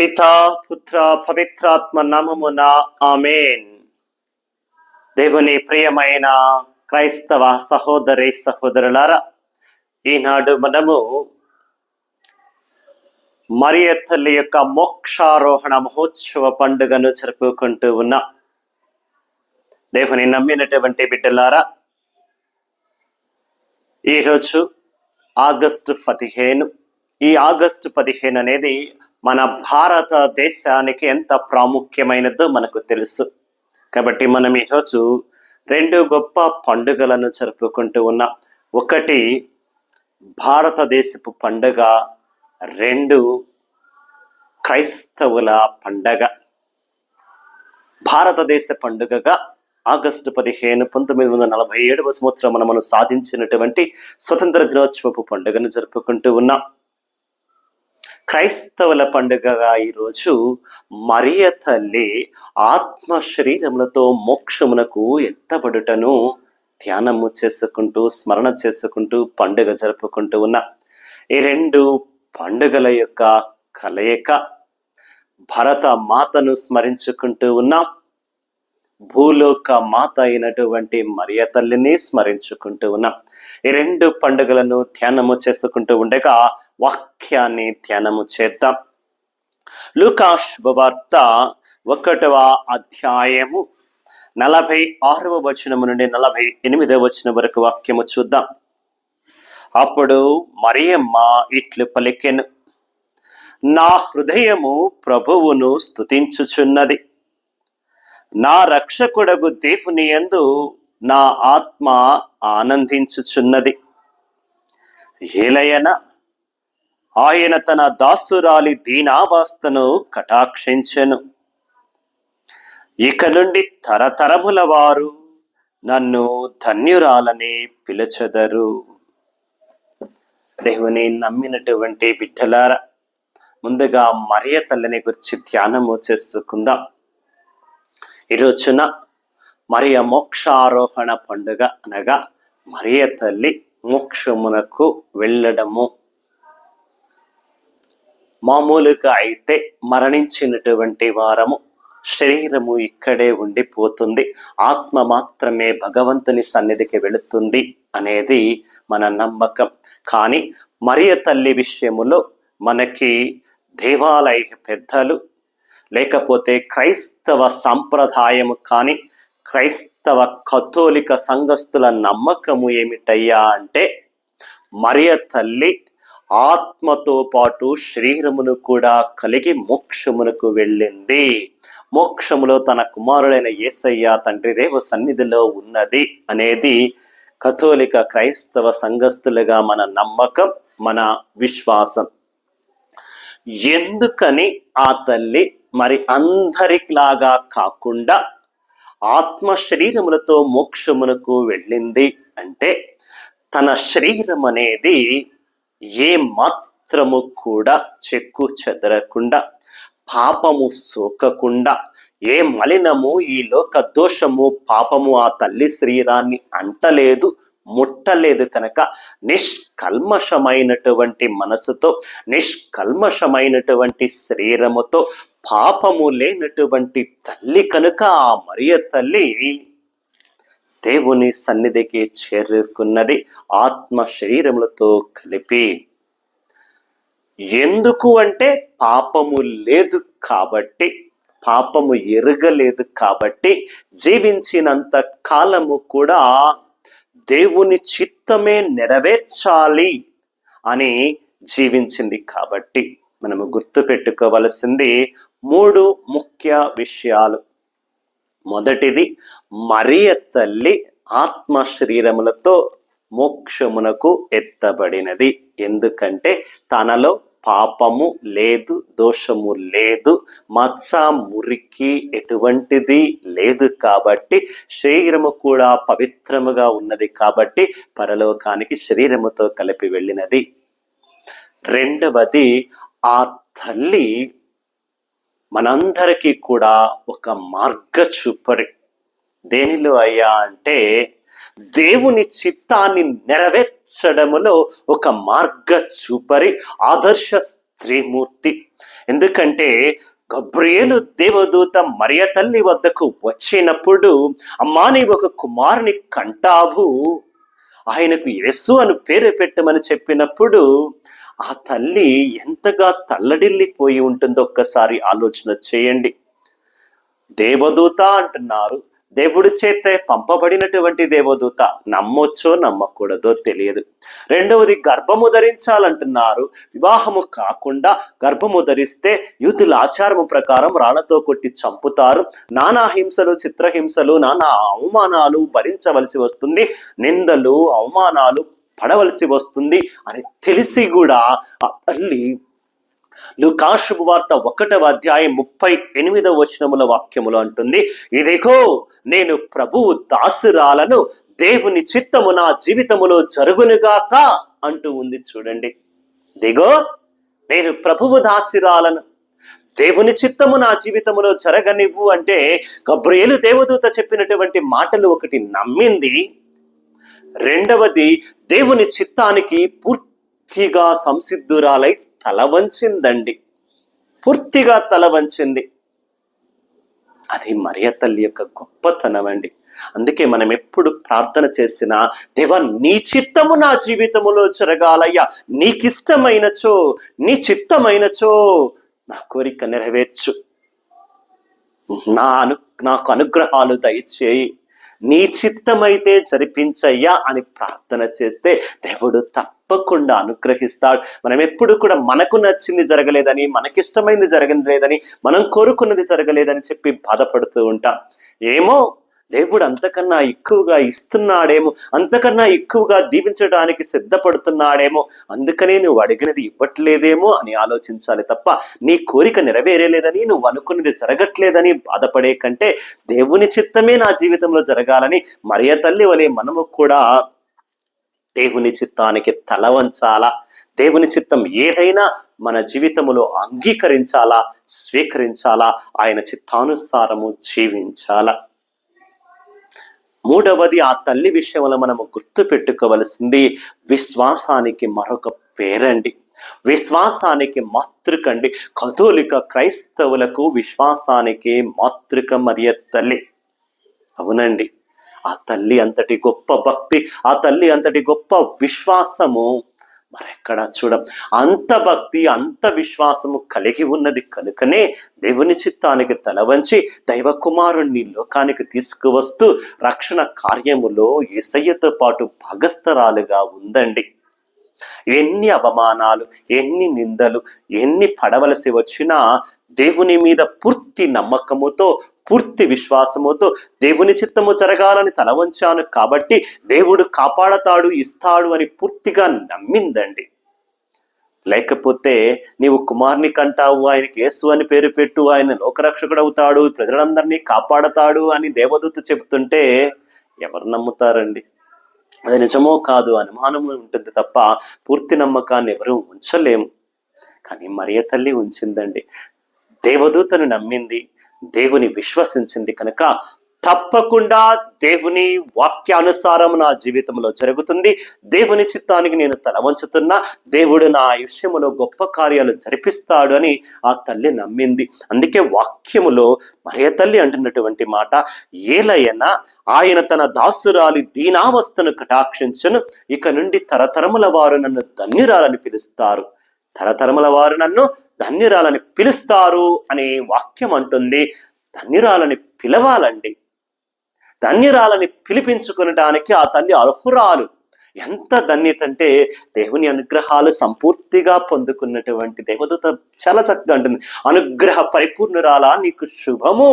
పితా పుత్ర పవిత్రాత్మ నామమున ఆమేన్. దేవుని ప్రియమైన క్రైస్తవ సహోదరి సహోదరులారా, ఈనాడు మనము మరియ తల్లి యొక్క మోక్షారోహణ మహోత్సవ పండుగను జరుపుకుంటూ ఉన్నాం. దేవుని నమ్మినటువంటి బిడ్డలారా, ఈరోజు ఆగస్టు 15. ఈ ఆగస్టు 15 అనేది మన భారతదేశానికి ఎంత ప్రాముఖ్యమైనదో మనకు తెలుసు. కాబట్టి మనం ఈరోజు రెండు గొప్ప పండుగలను జరుపుకుంటూ ఉన్నాం. ఒకటి భారతదేశపు పండుగ, రెండు క్రైస్తవుల పండగ. భారతదేశ పండుగగా ఆగస్టు 15, 1947వ సంవత్సరం మనం సాధించినటువంటి స్వతంత్ర దినోత్సవపు పండుగను జరుపుకుంటూ ఉన్నాం. క్రైస్తవుల పండుగగా ఈరోజు మరియ తల్లి ఆత్మ శరీరములతో మోక్షమునకు ఎత్తబడుటను ధ్యానము చేసుకుంటూ, స్మరణ చేసుకుంటూ పండుగ జరుపుకుంటూ ఉన్నాం. ఈ రెండు పండుగల యొక్క కలయిక. భరత మాతను స్మరించుకుంటూ ఉన్నాం, భూలోక మాత అయినటువంటి మరియ తల్లిని స్మరించుకుంటూ ఉన్నాం. ఈ రెండు పండుగలను ధ్యానము చేసుకుంటూ ఉండగా వాక్యాన్ని ధ్యానము చేద్దాం. లూకా శుభవార్త 1వ అధ్యాయము 46వ వచనము నుండి 48వ వచనం వరకు వాక్యము చూద్దాం. అప్పుడు మరియమ్మ ఇట్లు పలికెను, నా హృదయము ప్రభువును స్తుతించుచున్నది, నా రక్షకుడగు దేవుని యందు నా ఆత్మ ఆనందించుచున్నది. ఏలయన ఆయన తన దాసురాలి దీనావస్థను కటాక్షించెను. ఇక నుండి తరతరముల వారు నన్ను ధన్యురాలని పిలుచెదరు. దేవుని నమ్మినటువంటి బిడ్డలారా, ముందుగా మరియ తల్లిని గురించి ధ్యానము చేసుకుందాం. ఈ రోజున మరియ మోక్షారోహణ పండుగ అనగా మరియ తల్లి మోక్షమునకు వెళ్ళడము. మామూలుగా అయితే మరణించినటువంటి వారము శరీరము ఇక్కడే ఉండిపోతుంది, ఆత్మ మాత్రమే భగవంతుని సన్నిధికి వెళుతుంది అనేది మన నమ్మకం. కానీ మరియ తల్లి విషయములో మనకి దేవాలయ పెద్దలు, లేకపోతే క్రైస్తవ సంప్రదాయము కానీ క్రైస్తవ కథోలిక సంఘస్థుల నమ్మకము ఏమిటయ్యా అంటే, మరియ తల్లి ఆత్మతో పాటు శరీరమును కూడా కలిగి మోక్షమునకు వెళ్ళింది. మోక్షములో తన కుమారుడైన యేసయ్య తండ్రి దేవ సన్నిధిలో ఉన్నది అనేది కథోలిక క్రైస్తవ సంఘస్థులుగా మన నమ్మకం, మన విశ్వాసం. ఎందుకని ఆ తల్లి మరి అందరిలాగా కాకుండా ఆత్మ శరీరములతో మోక్షమునకు వెళ్ళింది అంటే, తన శరీరం అనేది ఏ మాత్రము కూడా చెక్కు చెదరకుండా, పాపము సోకకుండా, ఏ మలినము, ఈ లోక దోషము, పాపము ఆ తల్లి శరీరాన్ని అంటలేదు, ముట్టలేదు కనుక నిష్కల్మషమైనటువంటి మనసుతో, నిష్కల్మషమైనటువంటి శరీరముతో, పాపము లేనటువంటి తల్లి కనుక ఆ మరియ తల్లి దేవుని సన్నిధికి చేరుకున్నది ఆత్మ శరీరములతో కలిపి. ఎందుకు అంటే పాపము లేదు కాబట్టి, పాపము ఎరగలేదు కాబట్టి, జీవించినంత కాలము కూడా దేవుని చిత్తమే నెరవేర్చాలి అని జీవించింది. కాబట్టి మనము గుర్తుపెట్టుకోవలసింది 3 ముఖ్య విషయాలు. మొదటిది, మరియ తల్లి ఆత్మ శరీరములతో మోక్షమునకు ఎత్తబడినది. ఎందుకంటే తనలో పాపము లేదు, దోషము లేదు, మచ్చ మురికి ఎటువంటిది లేదు కాబట్టి, శరీరము కూడా పవిత్రముగా ఉన్నది కాబట్టి పరలోకానికి శరీరముతో కలిపి వెళ్ళినది. రెండవది, ఆ తల్లి మనందరికీ కూడా ఒక మార్గ చూపరి. దేనిలో అయ్యా అంటే, దేవుని చిత్తాన్ని నెరవేర్చడములో ఒక మార్గ చూపరి, ఆదర్శ స్త్రీమూర్తి. ఎందుకంటే గబ్రియేలు దేవదూత మరియ తల్లి వద్దకు వచ్చినప్పుడు, అమ్మా నీవు ఒక కుమారుని కంటావు, ఆయనకు యేసు అని పేరు పెట్టమని చెప్పినప్పుడు ఆ తల్లి ఎంతగా తల్లడిల్లిపోయి ఉంటుందో ఒక్కసారి ఆలోచన చేయండి. దేవదూత అంటున్నారు, దేవుడి చేత పంపబడినటువంటి దేవదూత, నమ్మొచ్చో నమ్మకూడదో తెలియదు. రెండవది, గర్భము ధరించాలంటున్నారు. వివాహము కాకుండా గర్భము ధరిస్తే యూతుల ఆచారము ప్రకారం రాళ్లతో కొట్టి చంపుతారు, నానా హింసలు, చిత్రహింసలు, నానా అవమానాలు భరించవలసి వస్తుంది, నిందలు అవమానాలు పడవలసి వస్తుంది అని తెలిసి కూడా ఆ తల్లి లూకా శుభవార్త 1వ అధ్యాయం 38వ వచనముల వాక్యములో అంటుంది, ఇదిగో నేను ప్రభువు దాసురాలను, దేవుని చిత్తము నా జీవితములో జరుగునుగాక అంటూ ఉంది. చూడండి, ఇదిగో నేను ప్రభువు దాసురాలను, దేవుని చిత్తము నా జీవితములో జరగనివ్వు అంటే గబ్రియేలు దేవదూత చెప్పినటువంటి మాటలు ఒకటి నమ్మింది, రెండవది దేవుని చిత్తానికి పూర్తిగా సంసిద్ధురాలై తల వంచిందండి. పూర్తిగా తల వంచింది. అది మరియ తల్లి యొక్క గొప్పతనం అండి. అందుకే మనం ఎప్పుడు ప్రార్థన చేసినా, దేవా నీ చిత్తము నా జీవితములో జరగాలయ్యా, నీకిష్టమైనచో, నీ చిత్తమైనచో నా కోరిక నెరవేర్చు, నాకు అనుగ్రహాలు దయచేయి, నీ చిత్తమైతే జరిపించయ్యా అని ప్రార్థన చేస్తే దేవుడు తప్పకుండా అనుగ్రహిస్తాడు. మనం ఎప్పుడు కూడా మనకు నచ్చింది జరగలేదని, మనకిష్టమైనది జరగలేదని, మనం కోరుకున్నది జరగలేదని చెప్పి బాధపడుతూ ఉంటాం. ఏమో దేవుడు అంతకన్నా ఎక్కువగా ఇస్తున్నాడేమో, అంతకన్నా ఎక్కువగా దీవించడానికి సిద్ధపడుతున్నాడేమో, అందుకనే నువ్వు అడిగినది ఇవ్వట్లేదేమో అని ఆలోచించాలి తప్ప, నీ కోరిక నెరవేరేలేదని, నువ్వు అనుకున్నది జరగట్లేదని బాధపడే కంటే, దేవుని చిత్తమే నా జీవితంలో జరగాలని మరియ తల్లి వలె మనము కూడా దేవుని చిత్తానికి తల వంచాలా, దేవుని చిత్తం ఏదైనా మన జీవితంలో అంగీకరించాలా, స్వీకరించాలా, ఆయన చిత్తానుసారము జీవించాలా. మూడవది, ఆ తల్లి విషయంలో మనము గుర్తు పెట్టుకోవలసింది విశ్వాసానికి మరొక పేరండి, విశ్వాసానికి మాతృకండి. కథోలిక క్రైస్తవులకు విశ్వాసానికి మాతృక మరియ తల్లి. అవునండి, ఆ తల్లి అంతటి గొప్ప భక్తి, ఆ తల్లి అంతటి గొప్ప విశ్వాసము మరెక్కడ చూడం. అంత భక్తి, అంత విశ్వాసము కలిగి ఉన్నది కనుకనే దేవుని చిత్తానికి తల వంచి దైవ కుమారుణ్ణి లోకానికి తీసుకువస్తూ రక్షణ కార్యములో యేసయ్యతో పాటు భాగస్థరాలుగా ఉందండి. ఎన్ని అవమానాలు, ఎన్ని నిందలు, ఎన్ని పడవలసి వచ్చినా దేవుని మీద పూర్తి నమ్మకముతో, పూర్తి విశ్వాసముతో దేవుని చిత్తము జరగాలని తల వంచాను కాబట్టి దేవుడు కాపాడతాడు, ఇస్తాడు అని పూర్తిగా నమ్మిందండి. లేకపోతే నీవు కుమారుని కంటావు, ఆయనకి యేసు అని పేరు పెట్టు, ఆయన లోకరక్షకుడు అవుతాడు, ప్రజలందరినీ కాపాడతాడు అని దేవదూత చెబుతుంటే ఎవరు నమ్ముతారండి? అది నిజమో కాదు అనుమానం ఉంటుంది తప్ప పూర్తి నమ్మకాన్ని ఎవరు ఉంచలేము. కానీ మరియ తల్లి ఉంచిందండి. దేవదూతను నమ్మింది, దేవుని విశ్వసించింది కనుక తప్పకుండా దేవుని వాక్యానుసారం నా జీవితంలో జరుగుతుంది, దేవుని చిత్తానికి నేను తల వంచుతున్నా, దేవుడు నా విషయములో గొప్ప కార్యాలు జరిపిస్తాడు అని ఆ తల్లి నమ్మింది. అందుకే వాక్యములో మరియ తల్లి అంటున్నటువంటి మాట, ఏలయన ఆయన తన దాసురాలి దీనావస్థను కటాక్షించను, ఇక నుండి తరతరముల వారు నన్ను ధన్యురాలని పిలుస్తారు, తరతరముల వారు నన్ను ధన్యురాలని పిలుస్తారు అని వాక్యం అంటుంది. ధన్యురాలని పిలవాలండి, ధన్యురాలని పిలిపించుకునడానికి ఆ తల్లి అర్హురాలు. ఎంత ధన్యత అంటే దేవుని అనుగ్రహాలు సంపూర్తిగా పొందుకున్నటువంటి దేవదూత చాలా చక్కగా అంటుంది, అనుగ్రహ పరిపూర్ణురాలా నీకు శుభము,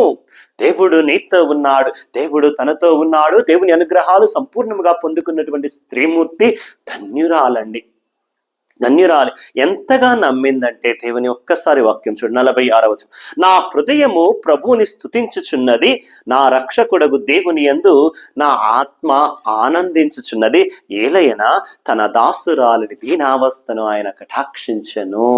దేవుడు నీతో ఉన్నాడు, దేవుడు తనతో ఉన్నాడు, దేవుని అనుగ్రహాలు సంపూర్ణంగా పొందుకున్నటువంటి స్త్రీమూర్తి ధన్యురాలండి, ధన్యురాలి. ఎంతగా నమ్మిందంటే దేవుని ఒక్కసారి వాక్యం చూడు, 46వ వచనం, నా హృదయము ప్రభువుని స్తుతించుచున్నది, నా రక్షకుడగు దేవుని యందు నా ఆత్మ ఆనందించుచున్నది, ఏలయన తన దాసురాలిని దీనావస్థను ఆయన కటాక్షించెను.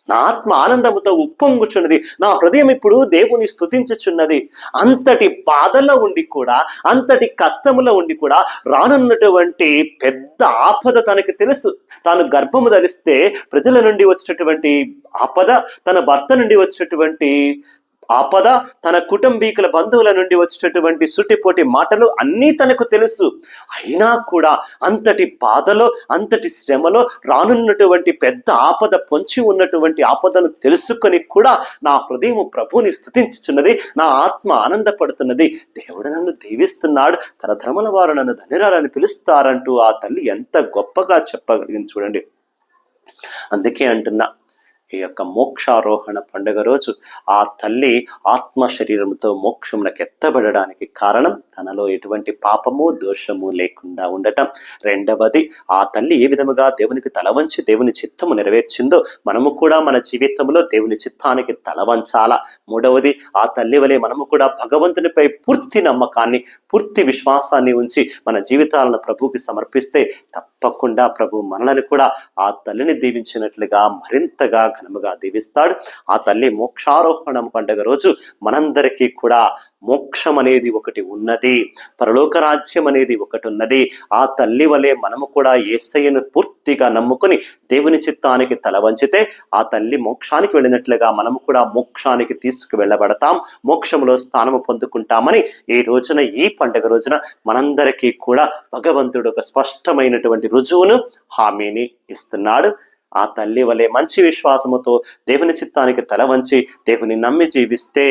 నా ఆత్మ ఆనందముతో ఉప్పొంగుచున్నది, నా హృదయం ఇప్పుడు దేవుని స్తుతించుచున్నది. అంతటి బాధలో ఉండి కూడా, అంతటి కష్టములో ఉండి కూడా రానున్నటువంటి పెద్ద ఆపద తనకి తెలుసు. తాను గర్భము ధరిస్తే ప్రజల నుండి వచ్చినటువంటి ఆపద, తన భర్త నుండి వచ్చినటువంటి ఆపద, తన కుటుంబీకుల బంధువుల నుండి వచ్చేటటువంటి సుటిపోటి మాటలు అన్నీ తనకు తెలుసు. అయినా కూడా అంతటి బాధలో, అంతటి శ్రమలో రానున్నటువంటి పెద్ద ఆపద పొంచి ఉన్నటువంటి ఆపదను తెలుసుకొని కూడా నా హృదయం ప్రభువుని స్తుతించుచున్నది, నా ఆత్మ ఆనందపడుతున్నది, దేవుడు నన్ను దీవిస్తున్నాడు, తరతరముల వారు నన్ను ధన్యురాలని పిలుస్తారంటూ ఆ తల్లి ఎంత గొప్పగా చెప్పగలిగింది చూడండి. అందుకే అంటున్నా, ఈ యొక్క మోక్షారోహణ పండుగ రోజు ఆ తల్లి ఆత్మ శరీరంతో మోక్షమునకు ఎత్తబడడానికి కారణం తనలో ఎటువంటి పాపము దోషము లేకుండా ఉండటం. రెండవది, ఆ తల్లి ఏ విధముగా దేవునికి తలవంచి దేవుని చిత్తము నెరవేర్చిందో మనము కూడా మన జీవితంలో దేవుని చిత్తానికి తలవంచాల. మూడవది, ఆ తల్లి వలె మనము కూడా భగవంతునిపై పూర్తి నమ్మకాన్ని, పూర్తి విశ్వాసాన్ని ఉంచి మన జీవితాలను ప్రభువుకి సమర్పిస్తే తప్పకుండా ప్రభు మనలను కూడా ఆ తల్లిని దీవించినట్లుగా మరింతగా ఘనముగా దీవిస్తాడు. ఆ తల్లి మోక్షారోహణం పండుగ రోజు మనందరికీ కూడా మోక్షం అనేది ఒకటి ఉన్నది, పరలోక రాజ్యం అనేది ఒకటి ఉన్నది. ఆ తల్లి వలె మనము కూడా యేసయ్యను పూర్తిగా నమ్ముకొని దేవుని చిత్తానికి తల వంచితే ఆ తల్లి మోక్షానికి వెళ్ళినట్లుగా మనము కూడా మోక్షానికి తీసుకువెళ్ళబడతాం, మోక్షంలో స్థానము పొందుకుంటామని ఈ రోజున, ఈ పండుగ రోజున మనందరికీ కూడా భగవంతుడు ఒక స్పష్టమైనటువంటి రుజువును, హామీని ఇస్తున్నాడు. ఆ తల్లి వలె మంచి విశ్వాసముతో దేవుని చిత్తానికి తల వంచి దేవుని నమ్మి జీవిస్తే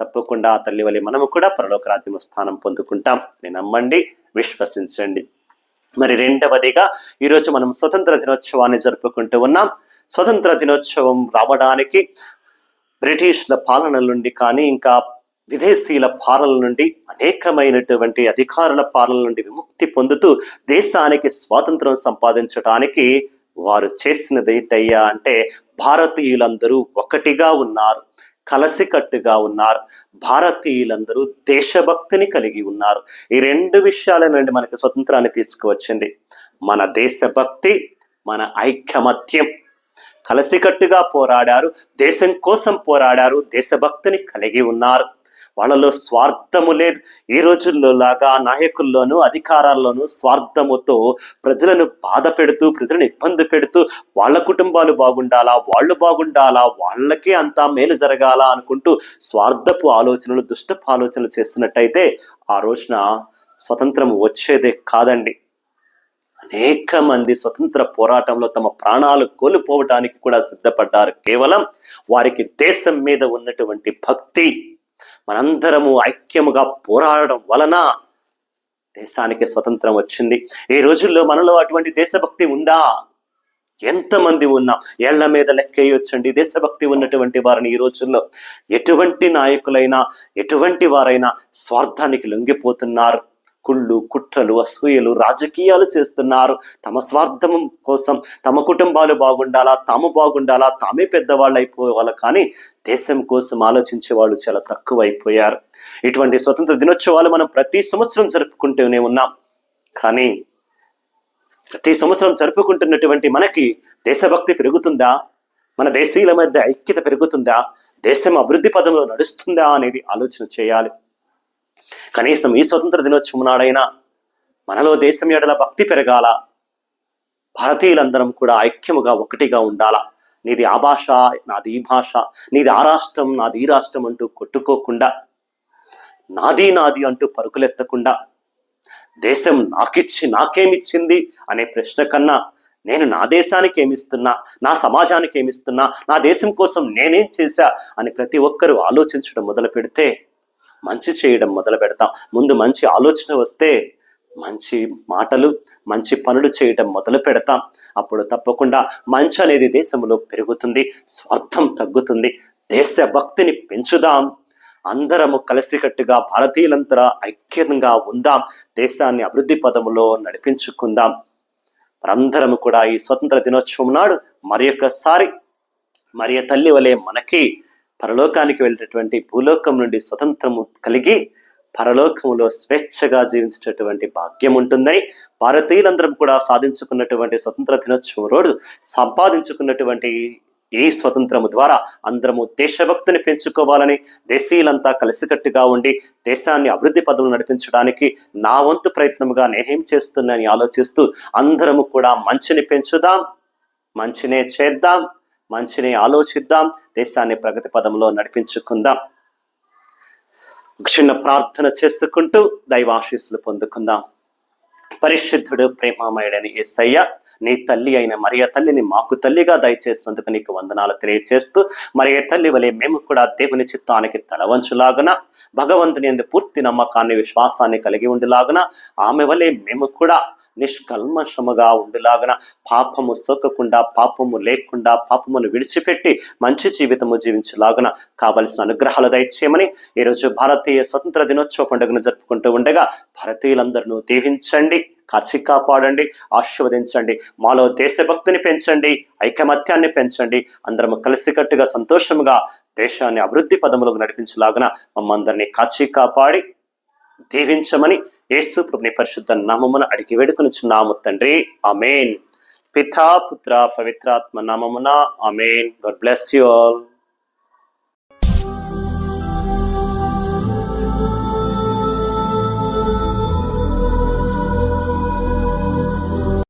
తప్పకుండా ఆ తల్లి వలె మనము కూడా పరలోక రాజ్యము స్థానం పొందుకుంటాం అని నమ్మండి, విశ్వసించండి. మరి రెండవదిగా ఈరోజు మనం స్వతంత్ర దినోత్సవాన్ని జరుపుకుంటూ ఉన్నాం. స్వతంత్ర దినోత్సవం రావడానికి బ్రిటిష్ల పాలన నుండి కానీ, ఇంకా విదేశీయుల పాలన నుండి, అనేకమైనటువంటి అధికారుల పాలన నుండి విముక్తి పొందుతూ దేశానికి స్వాతంత్రం సంపాదించడానికి వారు చేసినది ఏంటయ్యా అంటే, భారతీయులందరూ ఒకటిగా ఉన్నారు, కలసికట్టుగా ఉన్నారు, భారతీయులందరూ దేశభక్తిని కలిగి ఉన్నారు. ఈ రెండు విషయాల నుండి మనకి స్వతంత్రాన్ని తీసుకువచ్చింది. మన దేశభక్తి, మన ఐకమత్యం. కలసికట్టుగా పోరాడారు, దేశం కోసం పోరాడారు, దేశభక్తిని కలిగి ఉన్నారు. వాళ్ళలో స్వార్థము లేదు. ఈ రోజుల్లో లాగా నాయకుల్లోనూ అధికారాల్లోనూ స్వార్థముతో ప్రజలను బాధ పెడుతూ, ప్రజలను ఇబ్బంది పెడుతూ, వాళ్ళ కుటుంబాలు బాగుండాలా, వాళ్ళు బాగుండాలా, వాళ్ళకే అంతా మేలు జరగాల అనుకుంటూ స్వార్థపు ఆలోచనలు, దుష్టపు ఆలోచనలు చేస్తున్నట్టయితే ఆ రోజున స్వతంత్రం వచ్చేదే కాదండి. అనేక మంది స్వతంత్ర పోరాటంలో తమ ప్రాణాలు కోల్పోవటానికి కూడా సిద్ధపడ్డారు. కేవలం వారికి దేశం మీద ఉన్నటువంటి భక్తి. మనందరము ఐక్యముగా పోరాడడం వలన దేశానికి స్వతంత్రం వచ్చింది. ఈ రోజుల్లో మనలో అటువంటి దేశభక్తి ఉందా? ఎంతమంది ఉన్నాం? ఏళ్ల మీద లెక్కేయొచ్చండి దేశభక్తి ఉన్నటువంటి వారిని. ఈ రోజుల్లో ఎటువంటి నాయకులైనా, ఎటువంటి వారైనా స్వార్థానికి లొంగిపోతున్నారు. కుళ్ళు, కుట్రలు, అసూయలు, రాజకీయాలు చేస్తున్నారు. తమ స్వార్థం కోసం, తమ కుటుంబాలు బాగుండాలా, తాము బాగుండాలా, తామే పెద్దవాళ్ళు అయిపోవాలి, కానీ దేశం కోసం ఆలోచించే వాళ్ళు చాలా తక్కువ అయిపోయారు. ఇటువంటి స్వతంత్ర దినోత్సవాలు మనం ప్రతి సంవత్సరం జరుపుకుంటూనే ఉన్నాం. కానీ ప్రతి సంవత్సరం జరుపుకుంటున్నటువంటి మనకి దేశభక్తి పెరుగుతుందా? మన దేశీయుల మధ్య ఐక్యత పెరుగుతుందా? దేశం అభివృద్ధి పదంలో నడుస్తుందా అనేది ఆలోచన చేయాలి. కనీసం ఈ స్వతంత్ర దినోత్సవం నాడైనా మనలో దేశం ఎడల భక్తి పెరగాల. భారతీయులందరం కూడా ఐక్యముగా ఒకటిగా ఉండాలా. నీది ఆ భాష, నాది ఈ భాష, నీది ఆ రాష్ట్రం, నాది ఈ రాష్ట్రం అంటూ కొట్టుకోకుండా, నాది నాది అంటూ పరుగులెత్తకుండా, దేశం నాకిచ్చి నాకేమిచ్చింది అనే ప్రశ్న కన్నా, నేను నా దేశానికి ఏమిస్తున్నా, నా సమాజానికి ఏమిస్తున్నా, నా దేశం కోసం నేనేం చేశా అని ప్రతి ఒక్కరూ ఆలోచించడం మొదలు పెడితే మంచి చేయడం మొదలు పెడతాం. ముందు మంచి ఆలోచన వస్తే మంచి మాటలు, మంచి పనులు చేయడం మొదలు పెడతాం. అప్పుడు తప్పకుండా మంచి అనేది దేశంలో పెరుగుతుంది, స్వార్థం తగ్గుతుంది. దేశభక్తిని పెంచుదాం. అందరము కలిసికట్టుగా భారతీయులంతా ఐక్యంగా ఉందాం. దేశాన్ని అభివృద్ధి పదములో నడిపించుకుందాం. మనందరము కూడా ఈ స్వతంత్ర దినోత్సవం నాడు మరియ తల్లి వలె మనకి పరలోకానికి వెళ్ళేటటువంటి భూలోకం నుండి స్వతంత్రము కలిగి పరలోకములో స్వేచ్ఛగా జీవించేటటువంటి భాగ్యం ఉంటుందని, భారతీయులందరం కూడా సాధించుకున్నటువంటి స్వతంత్ర దినోత్సవం రోజు సంపాదించుకున్నటువంటి ఈ స్వతంత్రము ద్వారా అందరము దేశభక్తిని పెంచుకోవాలని, దేశీయులంతా కలిసికట్టుగా ఉండి దేశాన్ని అభివృద్ధి పదవులు నడిపించడానికి నా వంతు ప్రయత్నముగా నేనేం చేస్తున్నానని ఆలోచిస్తూ అందరము కూడా మంచిని పెంచుదాం, మంచినే చేద్దాం, మంచిని ఆలోచిద్దాం, దేశాన్ని ప్రగతి పదంలో నడిపించుకుందాం. చిన్న ప్రార్థన చేసుకుంటూ దైవాశీస్సులు పొందుకుందాం. పరిశుద్ధుడు ప్రేమామయుడని యేసయ్య, నీ తల్లి అయిన మరియ తల్లిని మాకు తల్లిగా దయచేసినందుకు నీకు వందనాలు తెలియజేస్తూ, మరియ తల్లి వలె మేము కూడా దేవుని చిత్తానికి తలవంచులాగున, భగవంతుని యందు పూర్తి నమ్మకాన్ని విశ్వాసాన్ని కలిగి ఉండిలాగున, ఆమె వలె మేము కూడా నిష్కల్మషముగా ఉండిలాగున, పాపము సోకకుండా, పాపము లేకుండా, పాపమును విడిచిపెట్టి మంచి జీవితము జీవించలాగున కావలసిన అనుగ్రహాలు దయచేయమని ఈరోజు భారతీయ స్వతంత్ర దినోత్సవ పండుగను జరుపుకుంటూ ఉండగా భారతీయులందరినూ దీవించండి, కాచి కాపాడండి, ఆశీర్వదించండి. మాలో దేశభక్తిని పెంచండి, ఐకమత్యాన్ని పెంచండి. అందరము కలిసికట్టుగా సంతోషముగా దేశాన్ని అభివృద్ధి పదములకు నడిపించలాగున మమ్మందరినీ కాచి కాపాడి దీవించమని యేసు ప్రభుని పరిశుద్ధ నామమున అడిగి వేడుకొనుచున్నాము తండ్రి. ఆమేన్. పితా పుత్ర పవిత్రాత్మ నామమున ఆమేన్. God bless you all.